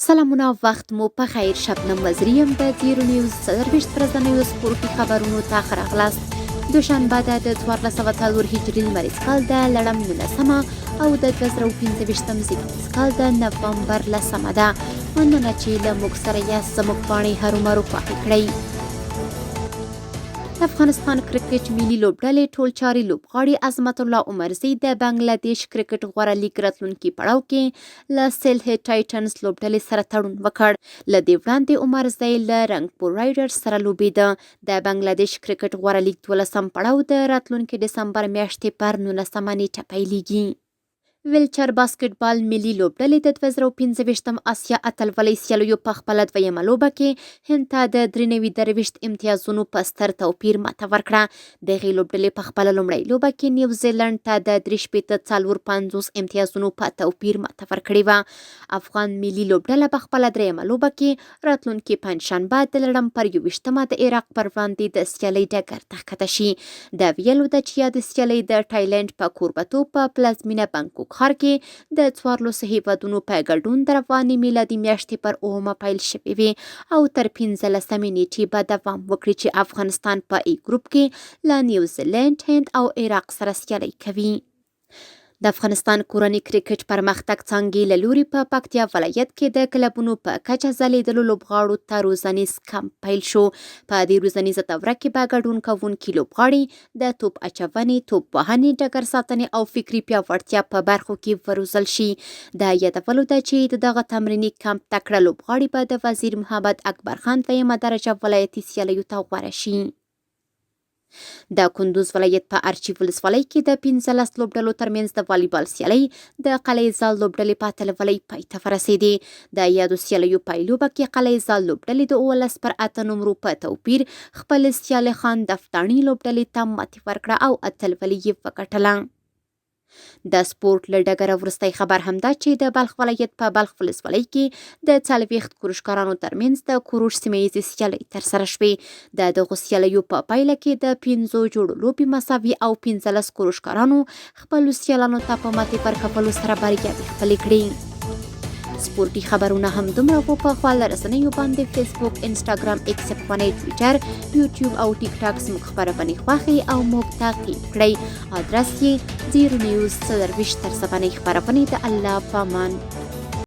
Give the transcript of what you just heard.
سلامونه وخت مو په خیر. شبنم وزریم د زیرو نیوز سرویس پرځنیو سپورټي خبرونو ته ښه راغلاست. دوشنبه ده د 1404 هجري لمریز کال د لړم 19 او د 2015 زیږدیز کال د نومبر 10 ده. مننه چې له موږ سره یاست. زموږ پاڼې هرومرو خوښې کړئ. د افغانستان کرکټ ملي لوبډلې ټول چاري لوبغاړي عظمت الله عمرزي د بنگلاديش کرکټ غوره لیګ راتلونکي پړاو کې له سلهي ټایټنز لوبډلې سره تړون وکړ. له دې وړاندې عمرزي له رنګپور رایډرز سره لوبېده. د بنگلاديش کرکټ غوره لیګ 12م پړاو د راتلونکي ډسمبر میاشتې پر 19 نیټه پیلېږي. ویلچر باسکټبال ملي لوبډلې د 2015 اسیا اتلولۍ سیالیو په خپله دویمه لوبه کې هند ته د 93 امتیازونو په ستر توپیر ماته ورکړه. دغې لوبډلې په خپله لومړۍ لوبه کې نیوزیلند ته د 53 امتیازونو په توپیر ماته ورکړې وه. افغان ملي لوبډله په خپله دریمه لوبه کې راتلونکي پنجشنبه د لړم پر 21 د عراق پر وړاندې د سیالۍ ډګر ته ښکته شي. د ویلو ده چې یادې سیالۍ د تایلنډ په کوربتوب په پلازمینه بانکوک ښار کې د 14 هیوادونو په ګډون د روانې میلادي میاشتې پر 9 پیل شوې وي او تر 15 نیټې به دوام وکړي چې افغانستان په ای ګروپ کې له نیوزیلند، هند او عراق سره سیالۍ کوي. د افغانستان کورنۍ کرکټ پرمختګ څانګې له لوري په پکتیا ولایت کې د کلبونو په کچه ځلیدلو لوبغاړو ته روزنیز کمپ پیل شو. په دې روزنیزه دوره کې به ګډون کوونکي لوبغاړي د توپ اچونې، توپ وهنې، ډګر ساتنې او فکري پیاوړتیا په برخو کې وروزل شي. د یادولو ده چې د دغه تمریني کمپ تکړه لوبغاړي به د وزیر محمد اکبر خان دویمه درجه ولایتي سیالیو ته غوره شي. د کندوز ولایت په ارچي ولسوالۍ کې د 15 لوبډلو ترمنځ د والیبال سیالۍ د قلعه زال لوبډلې په اتلولۍ پای ته ورسېدې. د یادو سیالیو پایلوبه کې قلعه زال لوبډلې د 19 نمرو په توپیر خپل سیال خان دفتاڼي لوبډلې ته ماتې ورکړه او اتلولۍ یې وګټله. د سپورټ له ډګره وروستی خبر همدا چې د بلخ ولایت په بلخ ولسوالۍ کې د 40 کوروشکارانو ترمنځ د کوروش سیمه ییزې سیالۍ ترسره شوې. د دغو سیالیو په پایله کې د 5 جوړو لوبې مساوي او 15 کوروشکارانو خپلو سیالانو ته په ماتې ورکولو سره بریاوې خپلې کړې. سپورټي خبرونه هم دومره وو. په خواله رسنیو باندې فیسبوک، انسټاګرام، ایکس افغانۍ، ټویټر، یوټیوب او ټیک ټاک زموږ خبرونه خوښئ او موږ تعقیب کړئ. ادرس یې 0 نیوز 24 خبرونه د الله په امان.